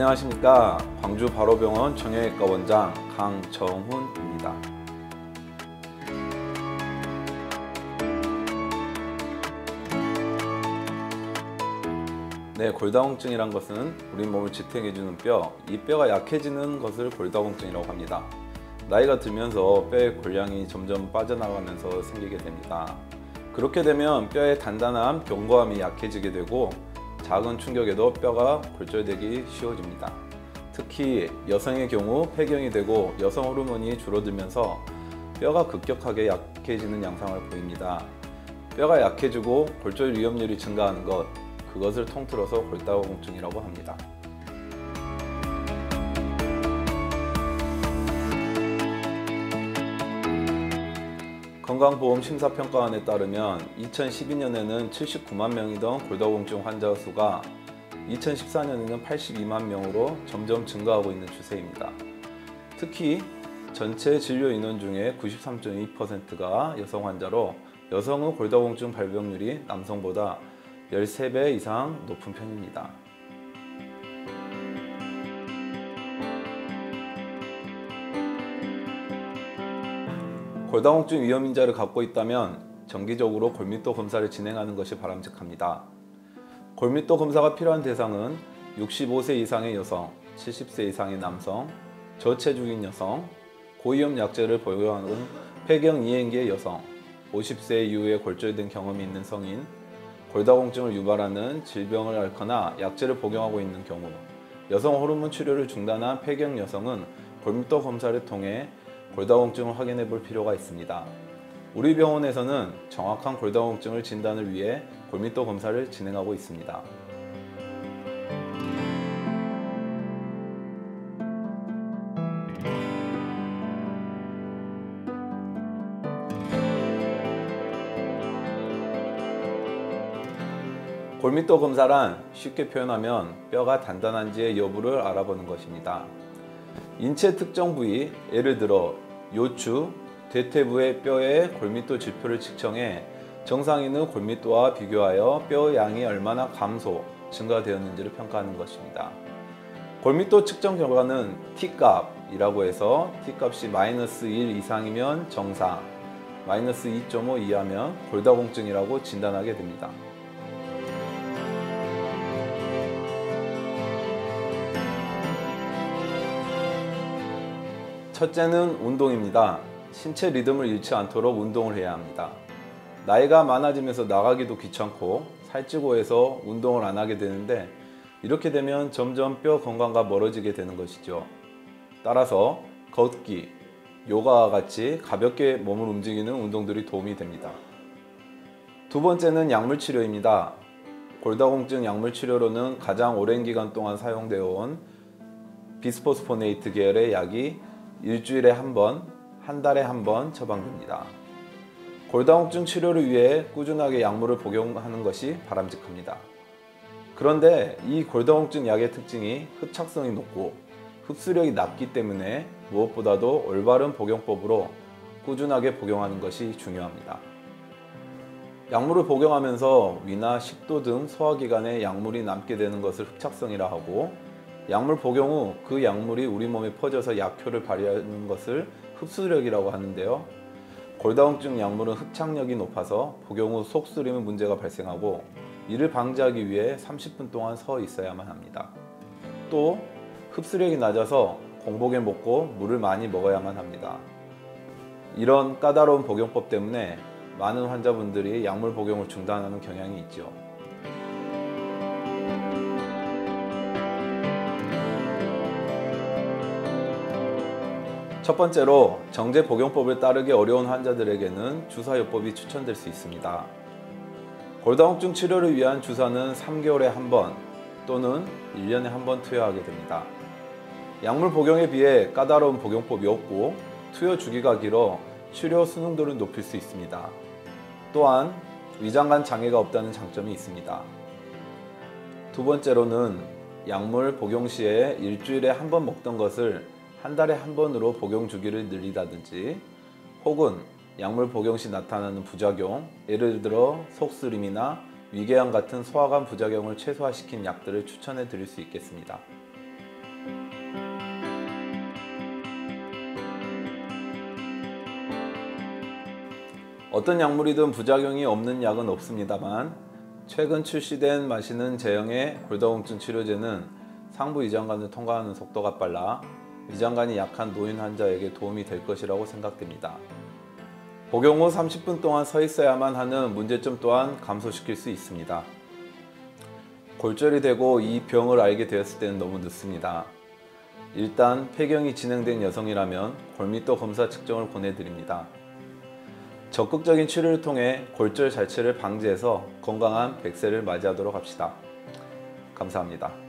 안녕하십니까. 광주 바로병원 정형외과 원장 강정훈입니다. 네, 골다공증이란 것은 우리 몸을 지탱해주는 뼈, 이 뼈가 약해지는 것을 골다공증이라고 합니다. 나이가 들면서 뼈의 골량이 점점 빠져나가면서 생기게 됩니다. 그렇게 되면 뼈의 단단함, 견고함이 약해지게 되고 작은 충격에도 뼈가 골절되기 쉬워집니다. 특히 여성의 경우 폐경이 되고 여성 호르몬이 줄어들면서 뼈가 급격하게 약해지는 양상을 보입니다. 뼈가 약해지고 골절 위험률이 증가하는 것, 그것을 통틀어서 골다공증이라고 합니다. 건강보험심사평가원에 따르면 2012년에는 79만 명이던 골다공증 환자 수가 2014년에는 82만 명으로 점점 증가하고 있는 추세입니다. 특히 전체 진료 인원 중에 93.2%가 여성 환자로 여성의 골다공증 발병률이 남성보다 13배 이상 높은 편입니다. 골다공증 위험인자를 갖고 있다면 정기적으로 골밀도 검사를 진행하는 것이 바람직합니다. 골밀도 검사가 필요한 대상은 65세 이상의 여성, 70세 이상의 남성, 저체중인 여성, 고위험 약제를 복용하는 폐경 이행기의 여성, 50세 이후에 골절된 경험이 있는 성인, 골다공증을 유발하는 질병을 앓거나 약제를 복용하고 있는 경우, 여성 호르몬 치료를 중단한 폐경 여성은 골밀도 검사를 통해 골다공증을 확인해 볼 필요가 있습니다. 우리 병원에서는 정확한 골다공증을 진단을 위해 골밀도 검사를 진행하고 있습니다. 골밀도 검사란 쉽게 표현하면 뼈가 단단한지의 여부를 알아보는 것입니다. 인체 특정 부위, 예를 들어 요추, 대퇴부의 뼈의 골밀도 지표를 측정해 정상인의 골밀도와 비교하여 뼈의 양이 얼마나 감소, 증가되었는지를 평가하는 것입니다. 골밀도 측정 결과는 T값이라고 해서 T값이 -1 이상이면 정상, -2.5 이하면 골다공증이라고 진단하게 됩니다. 첫째는 운동입니다. 신체 리듬을 잃지 않도록 운동을 해야 합니다. 나이가 많아지면서 나가기도 귀찮고 살찌고 해서 운동을 안 하게 되는데 이렇게 되면 점점 뼈 건강과 멀어지게 되는 것이죠. 따라서 걷기, 요가와 같이 가볍게 몸을 움직이는 운동들이 도움이 됩니다. 두 번째는 약물 치료입니다. 골다공증 약물 치료로는 가장 오랜 기간 동안 사용되어 온 비스포스포네이트 계열의 약이 일주일에 한 번, 한 달에 한 번 처방됩니다. 골다공증 치료를 위해 꾸준하게 약물을 복용하는 것이 바람직합니다. 그런데 이 골다공증 약의 특징이 흡착성이 높고 흡수력이 낮기 때문에 무엇보다도 올바른 복용법으로 꾸준하게 복용하는 것이 중요합니다. 약물을 복용하면서 위나 식도 등 소화기관에 약물이 남게 되는 것을 흡착성이라 하고, 약물 복용 후 그 약물이 우리 몸에 퍼져서 약효를 발휘하는 것을 흡수력이라고 하는데요. 골다공증 약물은 흡착력이 높아서 복용 후 속 쓰림의 문제가 발생하고 이를 방지하기 위해 30분 동안 서 있어야만 합니다. 또 흡수력이 낮아서 공복에 먹고 물을 많이 먹어야만 합니다. 이런 까다로운 복용법 때문에 많은 환자분들이 약물 복용을 중단하는 경향이 있죠. 첫 번째로 정제 복용법을 따르기 어려운 환자들에게는 주사요법이 추천될 수 있습니다. 골다공증 치료를 위한 주사는 3개월에 한 번 또는 1년에 한 번 투여하게 됩니다. 약물 복용에 비해 까다로운 복용법이 없고 투여 주기가 길어 치료 수능도를 높일 수 있습니다. 또한 위장관 장애가 없다는 장점이 있습니다. 두 번째로는 약물 복용 시에 일주일에 한 번 먹던 것을 한 달에 한 번으로 복용 주기를 늘리다든지, 혹은 약물 복용 시 나타나는 부작용, 예를 들어 속쓰림이나 위궤양 같은 소화관 부작용을 최소화시킨 약들을 추천해 드릴 수 있겠습니다. 어떤 약물이든 부작용이 없는 약은 없습니다만 최근 출시된 마시는 제형의 골다공증 치료제는 상부 위장관을 통과하는 속도가 빨라 위장관이 약한 노인 환자에게 도움이 될 것이라고 생각됩니다. 복용 후 30분 동안 서 있어야만 하는 문제점 또한 감소시킬 수 있습니다. 골절이 되고 이 병을 알게 되었을 때는 너무 늦습니다. 일단 폐경이 진행된 여성이라면 골밀도 검사 측정을 권해드립니다. 적극적인 치료를 통해 골절 자체를 방지해서 건강한 100세를 맞이하도록 합시다. 감사합니다.